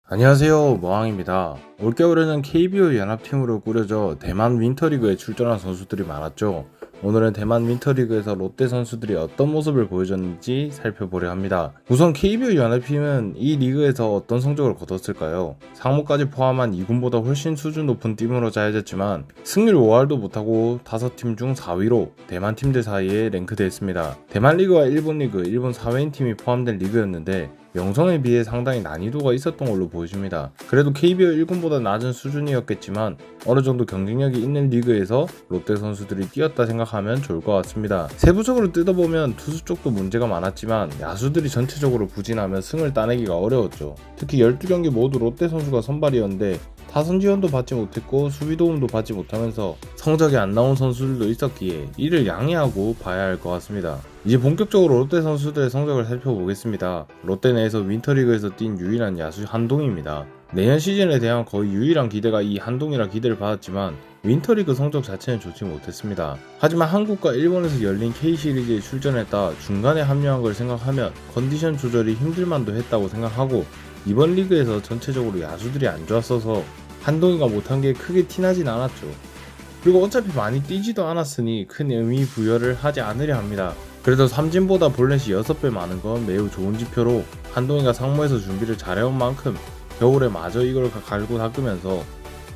안녕하세요, 머왕입니다. 올겨울에는 KBO 연합팀으로 꾸려져 대만 윈터리그에 출전한 선수들이 많았죠. 오늘은 대만 윈터리그에서 롯데 선수들이 어떤 모습을 보여줬는지 살펴보려 합니다. 우선 KBO 연합팀은 이 리그에서 어떤 성적을 거뒀을까요? 상무까지 포함한 2군보다 훨씬 수준 높은 팀으로 짜여졌지만 승률 5할도 못하고 5팀 중 4위로 대만 팀들 사이에 랭크되어 있습니다. 대만 리그와 일본 리그, 일본 사회인 팀이 포함된 리그였는데 명성에 비해 상당히 난이도가 있었던 걸로 보여집니다. 그래도 KBO 1군보다 낮은 수준이었겠지만 어느 정도 경쟁력이 있는 리그에서 롯데 선수들이 뛰었다 생각하면 좋을 것 같습니다. 세부적으로 뜯어보면 투수 쪽도 문제가 많았지만 야수들이 전체적으로 부진하며 승을 따내기가 어려웠죠. 특히 12경기 모두 롯데 선수가 선발이었는데 타선 지원도 받지 못했고 수비 도움도 받지 못하면서 성적이 안 나온 선수들도 있었기에 이를 양해하고 봐야 할 것 같습니다. 이제 본격적으로 롯데 선수들의 성적을 살펴보겠습니다. 롯데 내에서 윈터리그에서 뛴 유일한 야수 한동희입니다. 내년 시즌에 대한 거의 유일한 기대가 이 한동희라 기대를 받았지만 윈터리그 성적 자체는 좋지 못했습니다. 하지만 한국과 일본에서 열린 K시리즈에 출전했다 중간에 합류한 걸 생각하면 컨디션 조절이 힘들만도 했다고 생각하고 이번 리그에서 전체적으로 야수들이 안 좋았어서 한동희가 못한 게 크게 티나진 않았죠. 그리고 어차피 많이 뛰지도 않았으니 큰 의미 부여를 하지 않으려 합니다. 그래도 삼진보다 볼넷이 6배 많은 건 매우 좋은 지표로 한동희가 상무에서 준비를 잘해온 만큼 겨울에 마저 이걸 갈고 닦으면서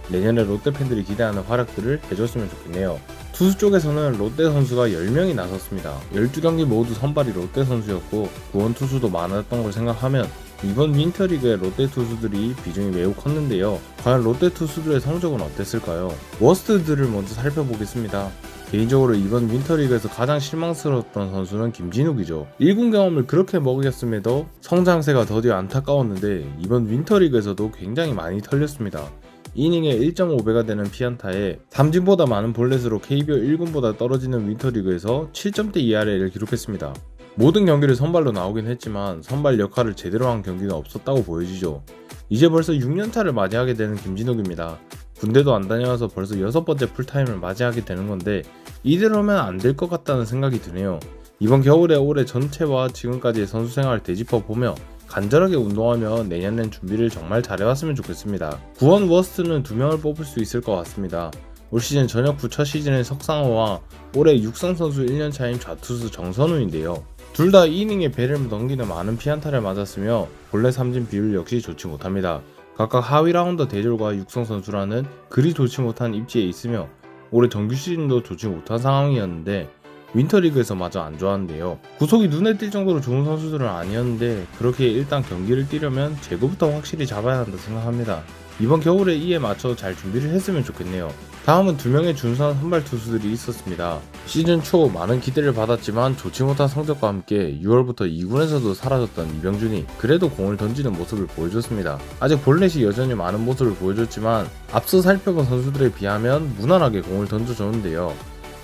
내년에 롯데 팬들이 기대하는 활약들을 해줬으면 좋겠네요. 투수 쪽에서는 롯데 선수가 10명이 나섰습니다. 12경기 모두 선발이 롯데 선수였고 구원 투수도 많았던 걸 생각하면 이번 윈터리그의 롯데 투수들이 비중이 매우 컸는데요. 과연 롯데 투수들의 성적은 어땠을까요? 워스트들을 먼저 살펴보겠습니다. 개인적으로 이번 윈터리그에서 가장 실망스러웠던 선수는 김진욱이죠. 1군 경험을 그렇게 먹였음에도 성장세가 더디 안타까웠는데 이번 윈터리그에서도 굉장히 많이 털렸습니다. 이닝에 1.5배가 되는 피안타에 삼진보다 많은 볼넷으로 KBO 1군보다 떨어지는 윈터리그에서 7점대 ERA를 기록했습니다. 모든 경기를 선발로 나오긴 했지만 선발 역할을 제대로 한 경기는 없었다고 보여지죠. 이제 벌써 6년차를 맞이하게 되는 김진욱입니다. 군대도 안 다녀와서 벌써 6번째 풀타임을 맞이하게 되는 건데 이대로면 안 될 것 같다는 생각이 드네요. 이번 겨울에 올해 전체와 지금까지의 선수 생활을 되짚어 보며 간절하게 운동하며 내년엔 준비를 정말 잘해왔으면 좋겠습니다. 구원 워스트는 2명을 뽑을 수 있을 것 같습니다. 올 시즌 전역부 첫 시즌의 석상호와 올해 육성 선수 1년차인 좌투수 정선우인데요. 둘 다 이닝에 배를 넘기는 많은 피안타를 맞았으며 본래 삼진 비율 역시 좋지 못합니다. 각각 하위 라운더 대졸과 육성 선수라는 그리 좋지 못한 입지에 있으며 올해 정규 시즌도 좋지 못한 상황이었는데 윈터리그에서 마저 안 좋았는데요. 구속이 눈에 띌 정도로 좋은 선수들은 아니었는데 그렇게 일단 경기를 뛰려면 제구부터 확실히 잡아야 한다 생각합니다. 이번 겨울에 이에 맞춰 잘 준비를 했으면 좋겠네요. 다음은 2명의 준수한 선발 투수들이 있었습니다. 시즌 초 많은 기대를 받았지만 좋지 못한 성적과 함께 6월부터 2군에서도 사라졌던 이병준이 그래도 공을 던지는 모습을 보여줬습니다. 아직 볼넷이 여전히 많은 모습을 보여줬지만 앞서 살펴본 선수들에 비하면 무난하게 공을 던져줬는데요.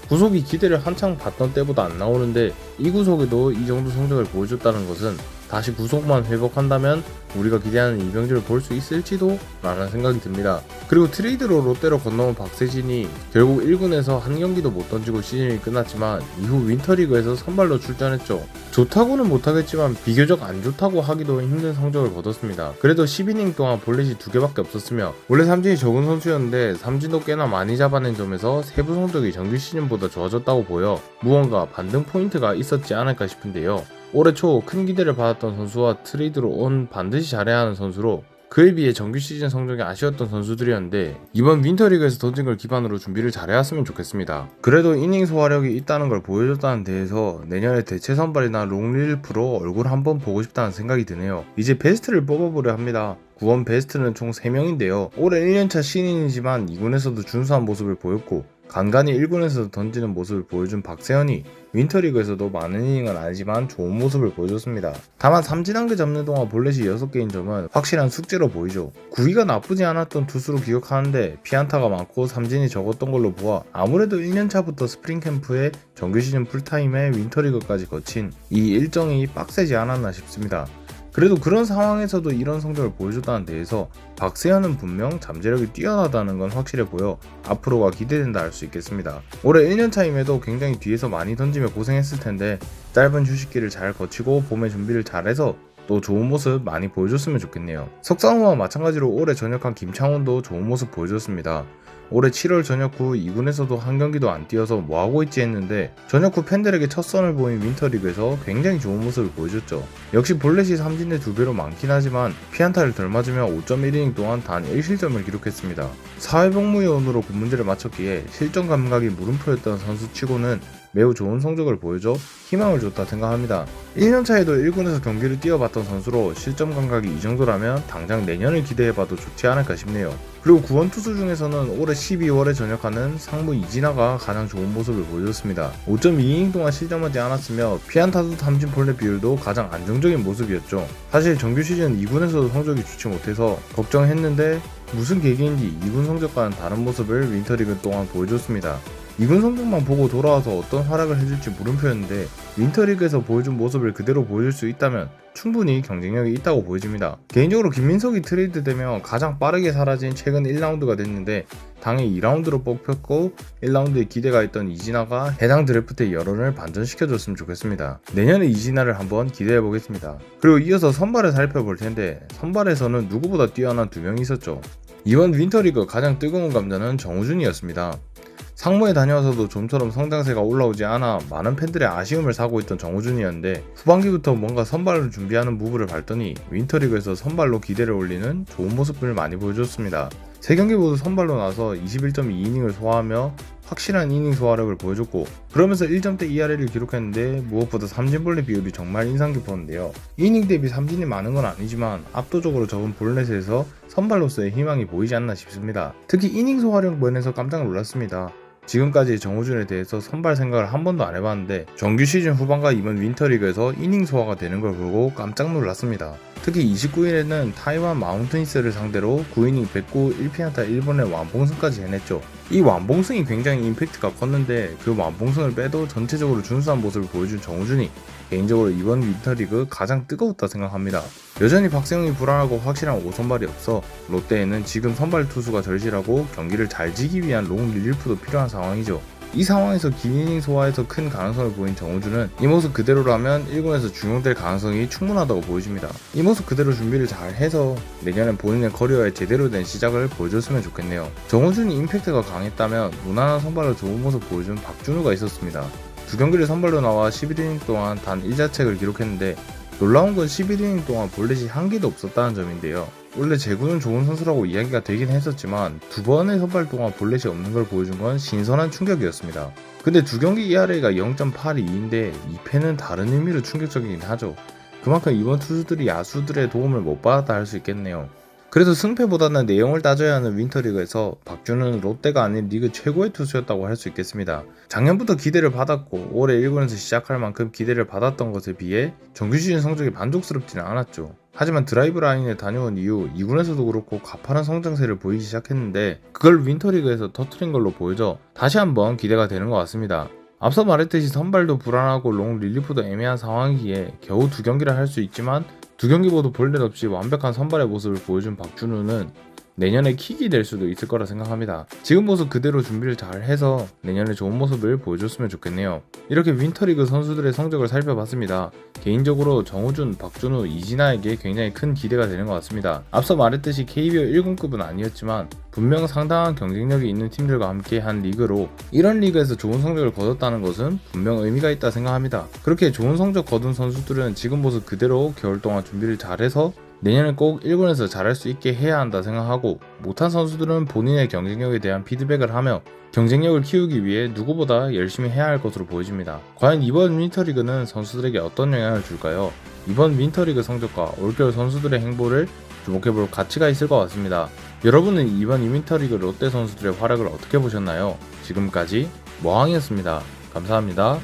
구속이 기대를 한창 받던 때보다 안 나오는데 이 구속에도 이 정도 성적을 보여줬다는 것은 다시 구속만 회복한다면 우리가 기대하는 이병준을 볼 수 있을지도 라는 생각이 듭니다. 그리고 트레이드로 롯데로 건너온 박세진이 결국 1군에서 한 경기도 못 던지고 시즌이 끝났지만 이후 윈터리그에서 선발로 출전했죠. 좋다고는 못하겠지만 비교적 안 좋다고 하기도 힘든 성적을 거뒀습니다. 그래도 10이닝 동안 볼넷이 2개밖에 없었으며 원래 삼진이 적은 선수였는데 삼진도 꽤나 많이 잡아낸 점에서 세부 성적이 정규 시즌보다 좋아졌다고 보여 무언가 반등 포인트가 있었지 않을까 싶은데요. 올해 초 큰 기대를 받았던 선수와 트레이드로 온 반드시 잘해야 하는 선수로 그에 비해 정규 시즌 성적이 아쉬웠던 선수들이었는데 이번 윈터리그에서 던진 걸 기반으로 준비를 잘해왔으면 좋겠습니다. 그래도 이닝 소화력이 있다는 걸 보여줬다는 데에서 내년에 대체 선발이나 롱릴프로 얼굴 한번 보고 싶다는 생각이 드네요. 이제 베스트를 뽑아보려 합니다. 구원 베스트는 총 3명인데요. 올해 1년차 신인이지만 2군에서도 준수한 모습을 보였고 간간히 1군에서 던지는 모습을 보여준 박세현이 윈터리그에서도 많은 이닝은 아니지만 좋은 모습을 보여줬습니다. 다만 삼진 한 개 잡는 동안 볼넷이 6개인 점은 확실한 숙제로 보이죠. 구위가 나쁘지 않았던 투수로 기억하는데 피안타가 많고 삼진이 적었던 걸로 보아 아무래도 1년차부터 스프링 캠프에 정규 시즌 풀타임에 윈터리그까지 거친 이 일정이 빡세지 않았나 싶습니다. 그래도 그런 상황에서도 이런 성적을 보여줬다는 데에서 박세현은 분명 잠재력이 뛰어나다는 건 확실해 보여 앞으로가 기대된다 할 수 있겠습니다. 올해 1년차임에도 굉장히 뒤에서 많이 던지며 고생했을 텐데 짧은 휴식기를 잘 거치고 봄에 준비를 잘해서 또 좋은 모습 많이 보여줬으면 좋겠네요. 석상호와 마찬가지로 올해 전역한 김창훈도 좋은 모습 보여줬습니다. 올해 7월 전역 후 2군에서도 한 경기도 안 뛰어서 뭐하고 있지 했는데 전역 후 팬들에게 첫 선을 보인 윈터리그에서 굉장히 좋은 모습을 보여줬죠. 역시 볼넷이 삼진의 2배로 많긴 하지만 피안타를 덜 맞으며 5.1이닝 동안 단 1실점을 기록했습니다. 사회복무요원으로 군문제를 마쳤기에 실전 감각이 물음표였던 선수치고는 매우 좋은 성적을 보여줘 희망을 줬다 생각합니다. 1년차에도 1군에서 경기를 뛰어봤던 선수로 실점 감각이 이 정도라면 당장 내년을 기대해봐도 좋지 않을까 싶네요. 그리고 구원 투수 중에서는 올해 12월에 전역하는 상무 이진아가 가장 좋은 모습을 보여줬습니다. 5.2이닝 동안 실점하지 않았으며 피안타도 삼진 볼넷 비율도 가장 안정적인 모습이었죠. 사실 정규 시즌 2군에서도 성적이 좋지 못해서 걱정했는데 무슨 계기인지 2군 성적과는 다른 모습을 윈터리그 동안 보여줬습니다. 2군 성적만 보고 돌아와서 어떤 활약을 해줄지 물음표였는데 윈터리그에서 보여준 모습을 그대로 보여줄 수 있다면 충분히 경쟁력이 있다고 보여집니다. 개인적으로 김민석이 트레이드되며 가장 빠르게 사라진 최근 1라운드가 됐는데 당일 2라운드로 뽑혔고 1라운드에 기대가 있던 이진아가 해당 드래프트의 여론을 반전시켜줬으면 좋겠습니다. 내년에 이진아를 한번 기대해보겠습니다. 그리고 이어서 선발을 살펴볼 텐데 선발에서는 누구보다 뛰어난 2명이 있었죠. 이번 윈터리그 가장 뜨거운 감자는 정우준이었습니다. 상무에 다녀와서도 좀처럼 성장세가 올라오지 않아 많은 팬들의 아쉬움을 사고 있던 정우준이었는데 후반기부터 뭔가 선발을 준비하는 무브를 밟더니 윈터리그에서 선발로 기대를 올리는 좋은 모습을 많이 보여줬습니다. 3경기 모두 선발로 나서 21.2이닝을 소화하며 확실한 이닝 소화력을 보여줬고 그러면서 1점대 ERA를 기록했는데 무엇보다 삼진볼넷 비율이 정말 인상 깊었는데요. 이닝 대비 삼진이 많은 건 아니지만 압도적으로 적은 볼넷에서 선발로서의 희망이 보이지 않나 싶습니다. 특히 이닝 소화력 면에서 깜짝 놀랐습니다. 지금까지 정우준에 대해서 선발 생각을 한 번도 안 해봤는데 정규 시즌 후반과 이번 윈터리그에서 이닝 소화가 되는 걸 보고 깜짝 놀랐습니다. 특히 29일에는 타이완 마운트인스를 상대로 9이닝 109 1피안타 1본의 완봉승까지 해냈죠. 이 완봉승이 굉장히 임팩트가 컸는데 그 완봉승을 빼도 전체적으로 준수한 모습을 보여준 정우준이 개인적으로 이번 윈터리그 가장 뜨거웠다 생각합니다. 여전히 박세웅이 불안하고 확실한 5선발이 없어 롯데에는 지금 선발 투수가 절실하고 경기를 잘 지기 위한 롱 릴리프도 필요한 상황이죠. 이 상황에서 긴 이닝 소화에서 큰 가능성을 보인 정우준은 이 모습 그대로라면 1군에서 중용될 가능성이 충분하다고 보여집니다. 이 모습 그대로 준비를 잘 해서 내년엔 본인의 커리어에 제대로 된 시작을 보여줬으면 좋겠네요. 정우준이 임팩트가 강했다면 무난한 선발로 좋은 모습 보여준 박준우가 있었습니다. 2경기를 선발로 나와 11이닝 동안 단 1자책을 기록했는데 놀라운 건 11이닝 동안 볼넷이 한 개도 없었다는 점인데요. 원래 제구는 좋은 선수라고 이야기가 되긴 했었지만 2번의 선발 동안 볼넷이 없는 걸 보여준 건 신선한 충격이었습니다. 근데 2경기 ERA가 0.82인데 2패는 다른 의미로 충격적이긴 하죠. 그만큼 이번 투수들이 야수들의 도움을 못 받았다 할 수 있겠네요. 그래서 승패보다는 내용을 따져야 하는 윈터리그에서 박준우는 롯데가 아닌 리그 최고의 투수였다고 할 수 있겠습니다. 작년부터 기대를 받았고 올해 1군에서 시작할 만큼 기대를 받았던 것에 비해 정규 시즌 성적이 만족스럽지는 않았죠. 하지만 드라이브 라인에 다녀온 이후 2군에서도 그렇고 가파른 성장세를 보이기 시작했는데 그걸 윈터리그에서 터트린 걸로 보여져 다시 한번 기대가 되는 것 같습니다. 앞서 말했듯이 선발도 불안하고 롱 릴리프도 애매한 상황이기에 겨우 2경기를 할 수 있지만 2경기 모두 볼넷 없이 완벽한 선발의 모습을 보여준 박준우는 내년에 킥이 될 수도 있을 거라 생각합니다. 지금 모습 그대로 준비를 잘 해서 내년에 좋은 모습을 보여줬으면 좋겠네요. 이렇게 윈터리그 선수들의 성적을 살펴봤습니다. 개인적으로 정우준, 박준우, 이진아에게 굉장히 큰 기대가 되는 것 같습니다. 앞서 말했듯이 KBO 1군급은 아니었지만 분명 상당한 경쟁력이 있는 팀들과 함께 한 리그로 이런 리그에서 좋은 성적을 거뒀다는 것은 분명 의미가 있다 생각합니다. 그렇게 좋은 성적 거둔 선수들은 지금 모습 그대로 겨울 동안 준비를 잘해서 내년에 꼭 1군에서 잘할 수 있게 해야 한다 생각하고 못한 선수들은 본인의 경쟁력에 대한 피드백을 하며 경쟁력을 키우기 위해 누구보다 열심히 해야 할 것으로 보여집니다. 과연 이번 윈터리그는 선수들에게 어떤 영향을 줄까요? 이번 윈터리그 성적과 올겨울 선수들의 행보를 주목해볼 가치가 있을 것 같습니다. 여러분은 이번 윈터리그 롯데 선수들의 활약을 어떻게 보셨나요? 지금까지 머항이었습니다. 감사합니다.